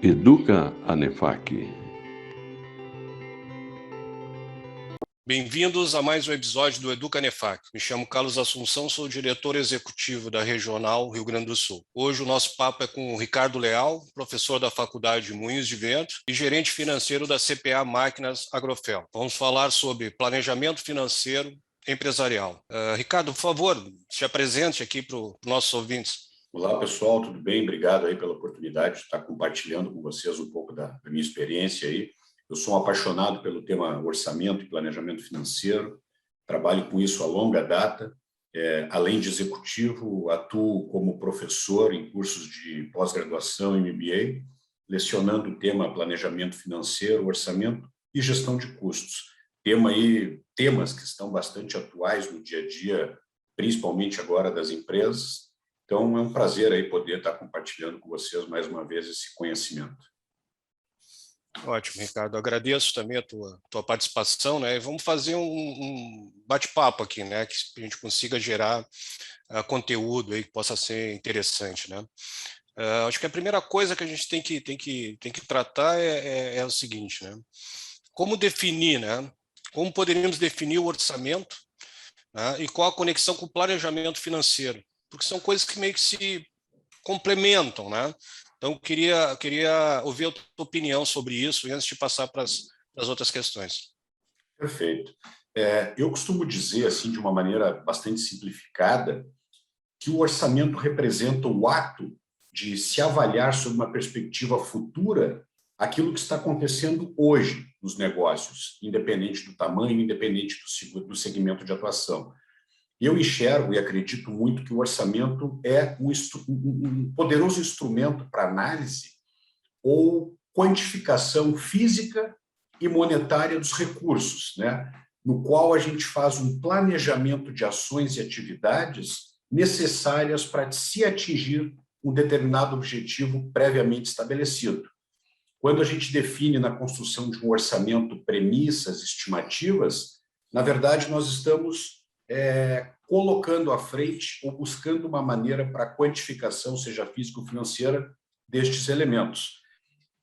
Educa Anefac. Bem-vindos a mais um episódio do Educa Anefac. Me chamo Carlos Assunção, sou diretor executivo da Regional Rio Grande do Sul. Hoje o nosso papo é com o Ricardo Leal, professor da Faculdade de Moinhos de Vento e gerente financeiro da CPA Máquinas Agrofel. Vamos falar sobre planejamento financeiro empresarial. Ricardo, por favor, se apresente aqui para os nossos ouvintes. Olá, pessoal, tudo bem? Obrigado aí pela oportunidade de estar compartilhando com vocês um pouco da minha experiência aí. Eu sou um apaixonado pelo tema orçamento e planejamento financeiro, trabalho com isso a longa data. Além de executivo, atuo como professor em cursos de pós-graduação e MBA, lecionando o tema planejamento financeiro, orçamento e gestão de custos. Temas que estão bastante atuais no dia a dia, principalmente agora das empresas. Então, é um prazer aí poder estar compartilhando com vocês mais uma vez esse conhecimento. Ótimo, Ricardo. Agradeço também a tua participação, né? E vamos fazer um bate-papo aqui, né? Que a gente consiga gerar conteúdo aí que possa ser interessante, né? Acho que a primeira coisa que a gente tem que tratar é o seguinte, né? Como definir, né? Como poderíamos definir o orçamento, né? E qual a conexão com o planejamento financeiro? Porque são coisas que meio que se complementam, né? Então, queria ouvir a tua opinião sobre isso antes de passar para as outras questões. Perfeito. Eu costumo dizer, assim, de uma maneira bastante simplificada, que o orçamento representa o ato de se avaliar sob uma perspectiva futura aquilo que está acontecendo hoje nos negócios, independente do tamanho, independente do segmento de atuação. Eu enxergo e acredito muito que o orçamento é um poderoso instrumento para análise ou quantificação física e monetária dos recursos, né? No qual a gente faz um planejamento de ações e atividades necessárias para se atingir um determinado objetivo previamente estabelecido. Quando a gente define na construção de um orçamento premissas, estimativas, na verdade nós estamos colocando à frente ou buscando uma maneira para a quantificação, seja física ou financeira, destes elementos.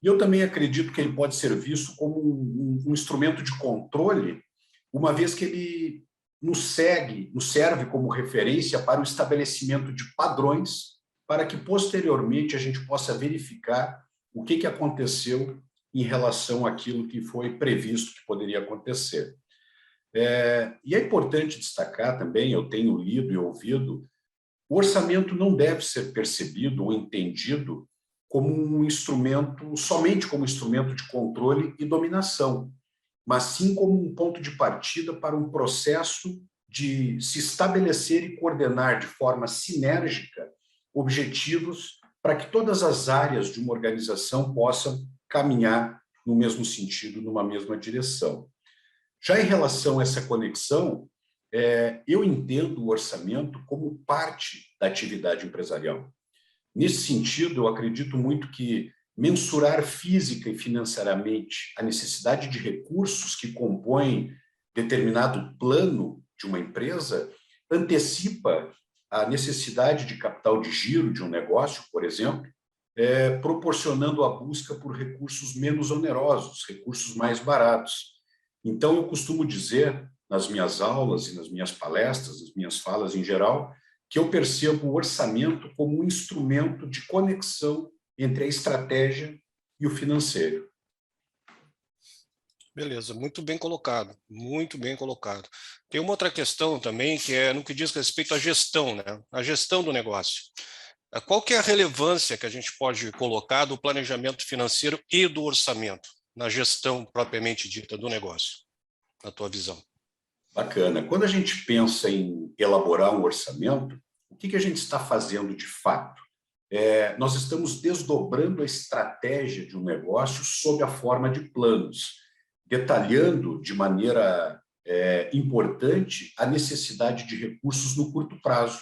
E eu também acredito que ele pode ser visto como um instrumento de controle, uma vez que ele nos serve como referência para o estabelecimento de padrões, para que posteriormente a gente possa verificar o que aconteceu em relação àquilo que foi previsto que poderia acontecer. E é importante destacar também, eu tenho lido e ouvido, o orçamento não deve ser percebido ou entendido como um instrumento, somente como instrumento de controle e dominação, mas sim como um ponto de partida para um processo de se estabelecer e coordenar de forma sinérgica objetivos para que todas as áreas de uma organização possam caminhar no mesmo sentido, numa mesma direção. Já em relação a essa conexão, eu entendo o orçamento como parte da atividade empresarial. Nesse sentido, eu acredito muito que mensurar física e financeiramente a necessidade de recursos que compõem determinado plano de uma empresa antecipa a necessidade de capital de giro de um negócio, por exemplo, proporcionando a busca por recursos menos onerosos, recursos mais baratos. Então, eu costumo dizer, nas minhas aulas e nas minhas palestras, nas minhas falas em geral, que eu percebo o orçamento como um instrumento de conexão entre a estratégia e o financeiro. Beleza, muito bem colocado, muito bem colocado. Tem uma outra questão também, que é no que diz respeito à gestão, né? A gestão do negócio. Qual que é a relevância que a gente pode colocar do planejamento financeiro e do orçamento na gestão propriamente dita do negócio, na tua visão? Bacana. Quando a gente pensa em elaborar um orçamento, o que a gente está fazendo de fato? Nós estamos desdobrando a estratégia de um negócio sob a forma de planos, detalhando de maneira importante a necessidade de recursos no curto prazo,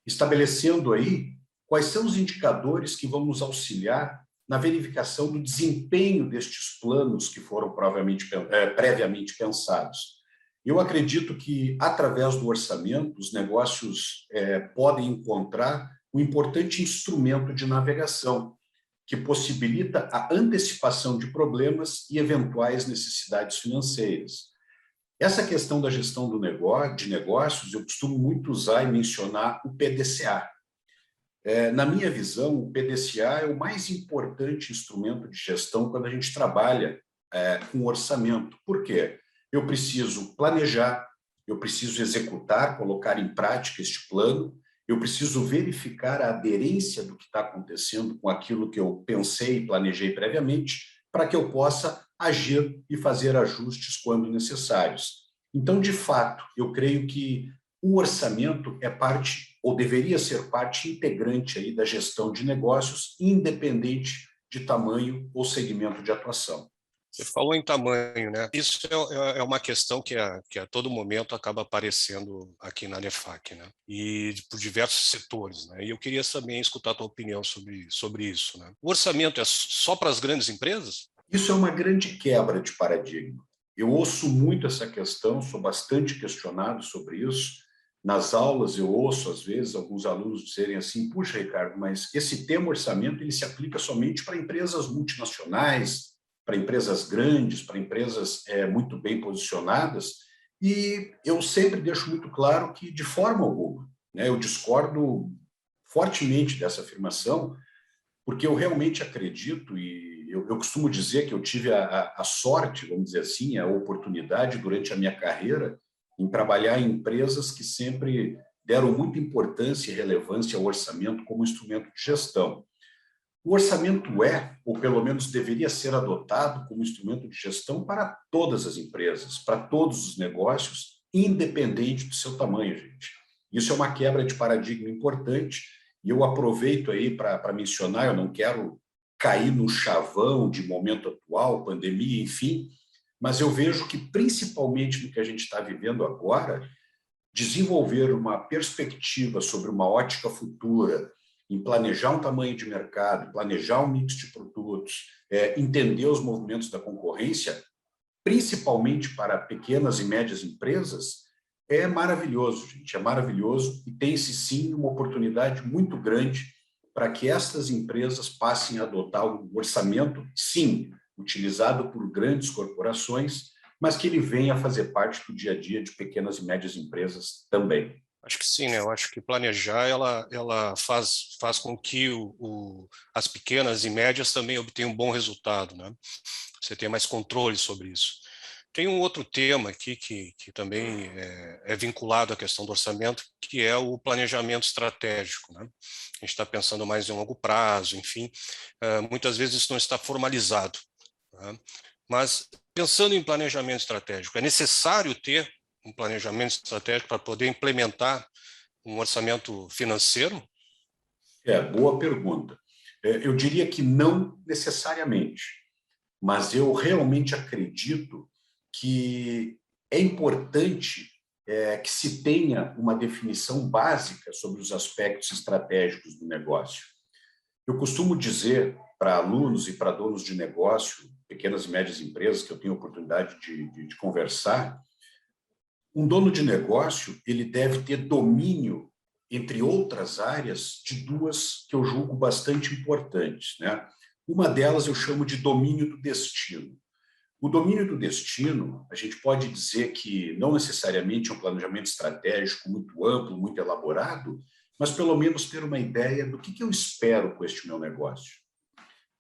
estabelecendo aí quais são os indicadores que vão nos auxiliar na verificação do desempenho destes planos que foram previamente pensados. Eu acredito que, através do orçamento, os negócios podem encontrar um importante instrumento de navegação, que possibilita a antecipação de problemas e eventuais necessidades financeiras. Essa questão da gestão de negócios, eu costumo muito usar e mencionar o PDCA. Na minha visão, o PDCA é o mais importante instrumento de gestão quando a gente trabalha com orçamento. Por quê? Eu preciso planejar, eu preciso executar, colocar em prática este plano, eu preciso verificar a aderência do que está acontecendo com aquilo que eu pensei e planejei previamente, para que eu possa agir e fazer ajustes quando necessários. Então, de fato, eu creio que o orçamento é parte, ou deveria ser parte integrante aí da gestão de negócios, independente de tamanho ou segmento de atuação. Você falou em tamanho, né? Isso é uma questão que a todo momento acaba aparecendo aqui na ANEFAC, né? E por diversos setores, né? E eu queria também escutar a tua opinião sobre isso, né? O orçamento é só para as grandes empresas? Isso é uma grande quebra de paradigma. Eu ouço muito essa questão, sou bastante questionado sobre isso. Nas aulas eu ouço, às vezes, alguns alunos dizerem assim, puxa, Ricardo, mas esse tema orçamento ele se aplica somente para empresas multinacionais, para empresas grandes, para empresas muito bem posicionadas, e eu sempre deixo muito claro que, de forma alguma, né, eu discordo fortemente dessa afirmação, porque eu realmente acredito, e eu costumo dizer que eu tive a sorte, vamos dizer assim, a oportunidade durante a minha carreira em trabalhar em empresas que sempre deram muita importância e relevância ao orçamento como instrumento de gestão. O orçamento ou pelo menos deveria ser adotado como instrumento de gestão para todas as empresas, para todos os negócios, independente do seu tamanho, gente. Isso é uma quebra de paradigma importante e eu aproveito aí para mencionar, eu não quero cair no chavão de momento atual, pandemia, enfim, mas eu vejo que, principalmente no que a gente está vivendo agora, desenvolver uma perspectiva sobre uma ótica futura, em planejar um tamanho de mercado, planejar um mix de produtos, entender os movimentos da concorrência, principalmente para pequenas e médias empresas, é maravilhoso, gente, é maravilhoso e tem-se sim uma oportunidade muito grande para que estas empresas passem a adotar um orçamento, sim, utilizado por grandes corporações, mas que ele venha a fazer parte do dia a dia de pequenas e médias empresas também. Acho que sim, né? Eu acho que planejar ela faz com que as pequenas e médias também obtenham um bom resultado, né? Você tem mais controle sobre isso. Tem um outro tema aqui que também é vinculado à questão do orçamento, que é o planejamento estratégico, né? A gente está pensando mais em longo prazo, enfim, muitas vezes isso não está formalizado, né? Mas pensando em planejamento estratégico, é necessário ter um planejamento estratégico para poder implementar um orçamento financeiro? Boa pergunta. Eu diria que não necessariamente, mas eu realmente acredito que é importante que se tenha uma definição básica sobre os aspectos estratégicos do negócio. Eu costumo dizer para alunos e para donos de negócio, pequenas e médias empresas que eu tenho a oportunidade de conversar, um dono de negócio ele deve ter domínio, entre outras áreas, de duas que eu julgo bastante importantes, né? Uma delas eu chamo de domínio do destino. O domínio do destino, a gente pode dizer que não necessariamente é um planejamento estratégico muito amplo, muito elaborado, mas pelo menos ter uma ideia do que eu espero com este meu negócio.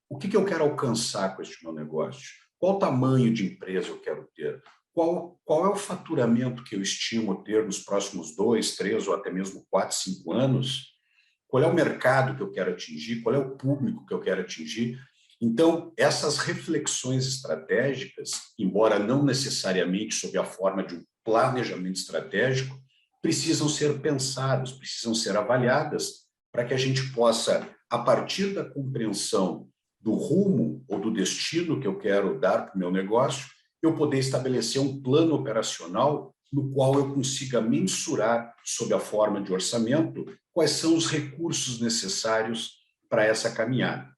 O que eu quero alcançar com este meu negócio? Qual tamanho de empresa eu quero ter? Qual é o faturamento que eu estimo ter nos próximos 2, 3 ou até mesmo 4, 5 anos? Qual é o mercado que eu quero atingir? Qual é o público que eu quero atingir? Então, essas reflexões estratégicas, embora não necessariamente sob a forma de um planejamento estratégico, precisam ser pensadas, precisam ser avaliadas para que a gente possa, a partir da compreensão do rumo ou do destino que eu quero dar para o meu negócio, eu poder estabelecer um plano operacional no qual eu consiga mensurar, sob a forma de orçamento, quais são os recursos necessários para essa caminhada.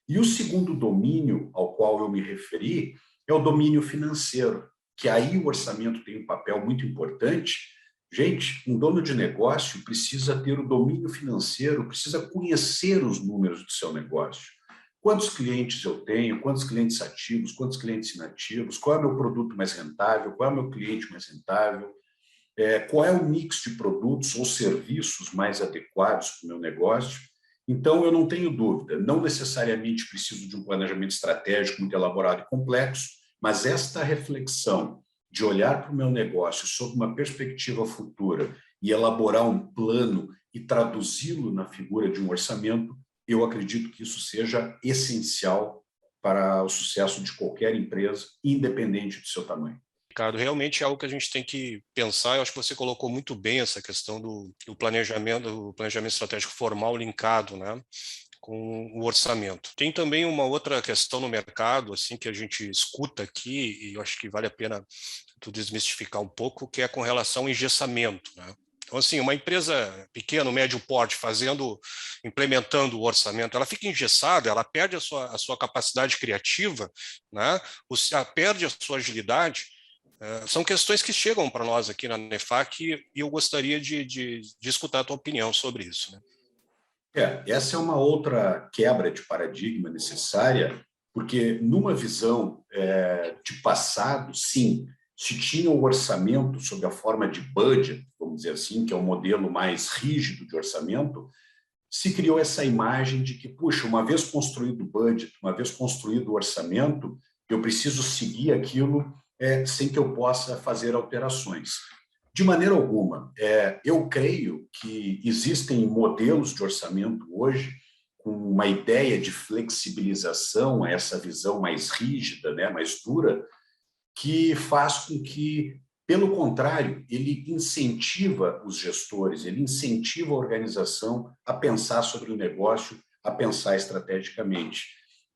E o segundo domínio ao qual eu me referi é o domínio financeiro, que aí o orçamento tem um papel muito importante. Gente, um dono de negócio precisa ter o domínio financeiro, precisa conhecer os números do seu negócio. quantos clientes eu tenho, quantos clientes ativos, quantos clientes inativos, qual é o meu produto mais rentável, qual é o meu cliente mais rentável, qual é o mix de produtos ou serviços mais adequados para o meu negócio. Então, eu não tenho dúvida, não necessariamente preciso de um planejamento estratégico muito elaborado e complexo, mas esta reflexão de olhar para o meu negócio sob uma perspectiva futura e elaborar um plano e traduzi-lo na figura de um orçamento, eu acredito que isso seja essencial para o sucesso de qualquer empresa, independente do seu tamanho. Ricardo, realmente é algo que a gente tem que pensar. Eu acho que você colocou muito bem essa questão do planejamento estratégico formal linkado, né, com o orçamento. Tem também uma outra questão no mercado, assim, que a gente escuta aqui, e eu acho que vale a pena tu desmistificar um pouco, que é com relação ao engessamento, né? Então, assim, uma empresa pequena, médio porte, implementando o orçamento, ela fica engessada, ela perde a sua capacidade criativa, né? Ela perde a sua agilidade. São questões que chegam para nós aqui na NEFAC e eu gostaria de escutar a tua opinião sobre isso, né? Essa é uma outra quebra de paradigma necessária, porque numa visão de passado, sim, se tinha o orçamento sob a forma de budget, vamos dizer assim, que é um modelo mais rígido de orçamento, se criou essa imagem de que, puxa, uma vez construído o budget, uma vez construído o orçamento, eu preciso seguir aquilo sem que eu possa fazer alterações. De maneira alguma. Eu creio que existem modelos de orçamento hoje com uma ideia de flexibilização a essa visão mais rígida, né, mais dura, que faz com que, pelo contrário, ele incentiva os gestores, ele incentiva a organização a pensar sobre o negócio, a pensar estrategicamente.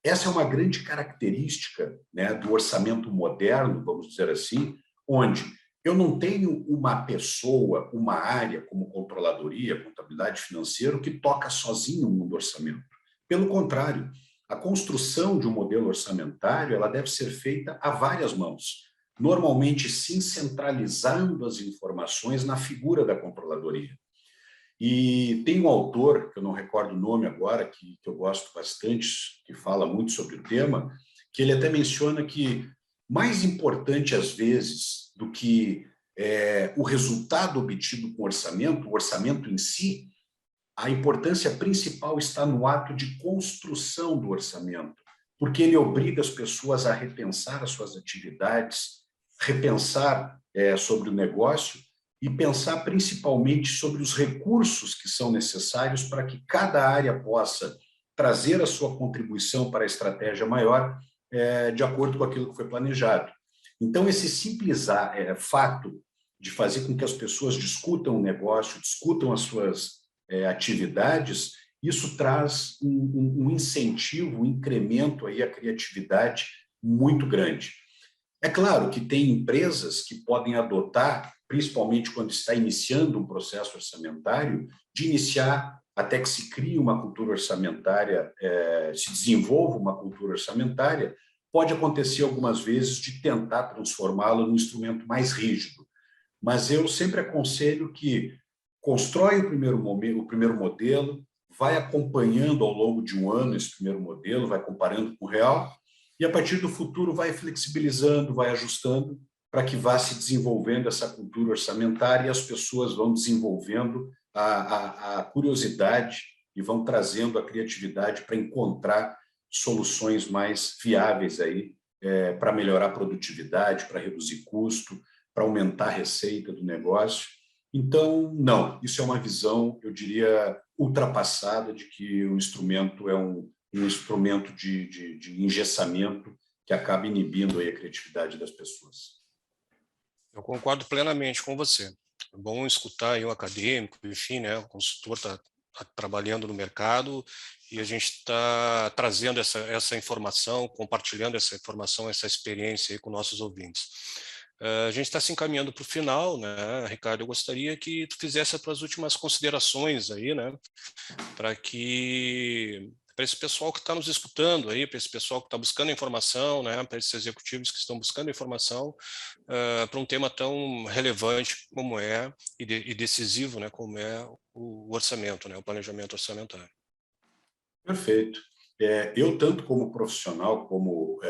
Essa é uma grande característica, né, do orçamento moderno, vamos dizer assim, onde eu não tenho uma pessoa, uma área como controladoria, contabilidade financeira, que toca sozinho o mundo orçamento. Pelo contrário, a construção de um modelo orçamentário ela deve ser feita a várias mãos, normalmente sim centralizando as informações na figura da controladoria. E tem um autor, que eu não recordo o nome agora, que eu gosto bastante, que fala muito sobre o tema, que ele até menciona que mais importante, às vezes, do que o resultado obtido com o orçamento em si, a importância principal está no ato de construção do orçamento, porque ele obriga as pessoas a repensar as suas atividades, repensar sobre o negócio e pensar principalmente sobre os recursos que são necessários para que cada área possa trazer a sua contribuição para a estratégia maior de acordo com aquilo que foi planejado. Então, esse simples fato de fazer com que as pessoas discutam o negócio, discutam as suas atividades, isso traz um incentivo, um incremento aí à criatividade muito grande. É claro que tem empresas que podem adotar, principalmente quando está iniciando um processo orçamentário, de iniciar até que se crie uma cultura orçamentária, se desenvolva uma cultura orçamentária, pode acontecer algumas vezes de tentar transformá-la num instrumento mais rígido. Mas eu sempre aconselho que constrói o primeiro modelo, vai acompanhando ao longo de um ano esse primeiro modelo, vai comparando com o real, e a partir do futuro vai flexibilizando, vai ajustando, para que vá se desenvolvendo essa cultura orçamentária e as pessoas vão desenvolvendo a curiosidade e vão trazendo a criatividade para encontrar soluções mais viáveis aí, para melhorar a produtividade, para reduzir custo, para aumentar a receita do negócio. Então, não, isso é uma visão, eu diria, ultrapassada de que o instrumento é um instrumento de engessamento que acaba inibindo aí a criatividade das pessoas. Eu concordo plenamente com você. É bom escutar aí o acadêmico, enfim, né, o consultor está trabalhando no mercado e a gente está trazendo essa informação, compartilhando essa informação, essa experiência aí com nossos ouvintes. A gente está se encaminhando para o final, né, Ricardo? Eu gostaria que tu fizesse as tuas últimas considerações aí, né, para esse pessoal que está nos escutando aí, para esse pessoal que está buscando informação, né, para esses executivos que estão buscando informação para um tema tão relevante como e decisivo, né, como é o orçamento, né, o planejamento orçamentário. Perfeito. eu, tanto como profissional, como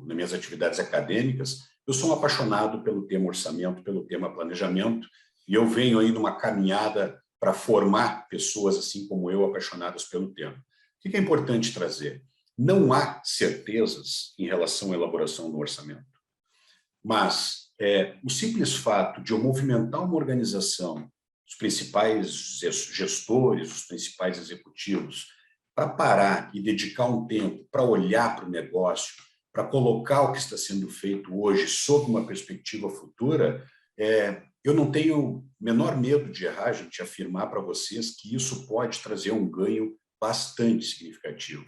nas minhas atividades acadêmicas, eu sou um apaixonado pelo tema orçamento, pelo tema planejamento, e eu venho aí numa caminhada para formar pessoas assim como eu, apaixonadas pelo tema. O que é importante trazer? Não há certezas em relação à elaboração do orçamento, mas o simples fato de eu movimentar uma organização, os principais gestores, os principais executivos, para parar e dedicar um tempo para olhar para o negócio, para colocar o que está sendo feito hoje sob uma perspectiva futura, eu não tenho o menor medo de errar, gente, afirmar para vocês que isso pode trazer um ganho bastante significativo.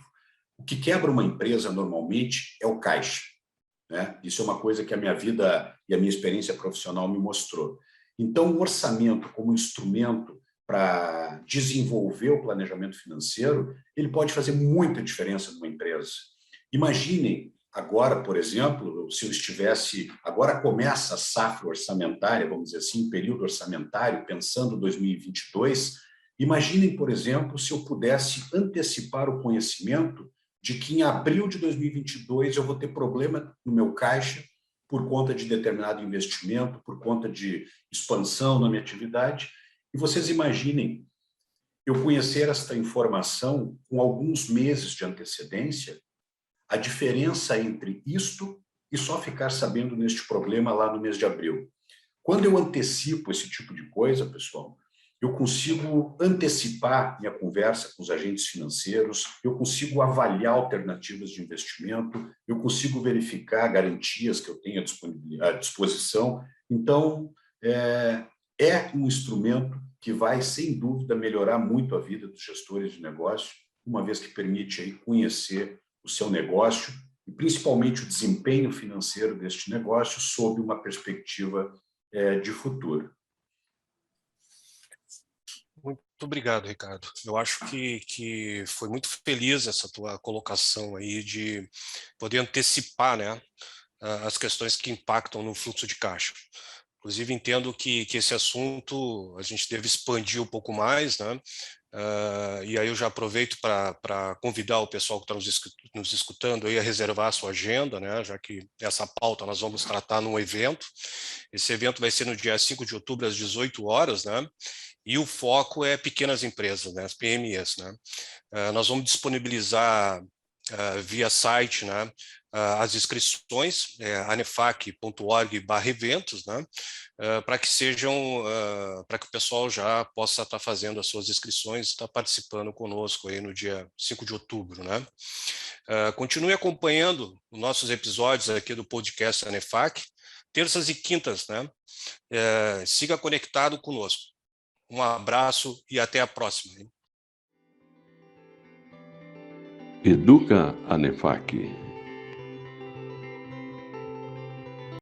O que quebra uma empresa normalmente é o caixa, né? Isso é uma coisa que a minha vida e a minha experiência profissional me mostrou. Então, o orçamento como instrumento para desenvolver o planejamento financeiro, ele pode fazer muita diferença numa empresa. Imaginem agora, por exemplo, se eu estivesse... Agora começa a safra orçamentária, vamos dizer assim, período orçamentário, pensando 2022. Imaginem, por exemplo, se eu pudesse antecipar o conhecimento de que em abril de 2022 eu vou ter problema no meu caixa por conta de determinado investimento, por conta de expansão na minha atividade. E vocês imaginem eu conhecer esta informação com alguns meses de antecedência, a diferença entre isto e só ficar sabendo neste problema lá no mês de abril. Quando eu antecipo esse tipo de coisa, pessoal, eu consigo antecipar minha conversa com os agentes financeiros, eu consigo avaliar alternativas de investimento, eu consigo verificar garantias que eu tenho à disposição. Então, é um instrumento que vai, sem dúvida, melhorar muito a vida dos gestores de negócio, uma vez que permite aí conhecer o seu negócio e, principalmente, o desempenho financeiro deste negócio sob uma perspectiva de futuro. Muito obrigado, Ricardo. Eu acho que foi muito feliz essa tua colocação aí de poder antecipar, né, as questões que impactam no fluxo de caixa. Inclusive, entendo que esse assunto a gente deve expandir um pouco mais, né? E aí eu já aproveito para convidar o pessoal que está nos escutando aí a reservar a sua agenda, né? Já que essa pauta nós vamos tratar num evento. Esse evento vai ser no dia 5 de outubro, às 18 horas, né? E o foco é pequenas empresas, né? As PMEs, né? Nós vamos disponibilizar via site, né, as inscrições, anefac.org/eventos, né, para que sejam, para que o pessoal já possa estar fazendo as suas inscrições, estar participando conosco aí no dia 5 de outubro, né. Continue acompanhando os nossos episódios aqui do podcast Anefac, terças e quintas, né. Siga conectado conosco. Um abraço e até a próxima. Educa Anefac.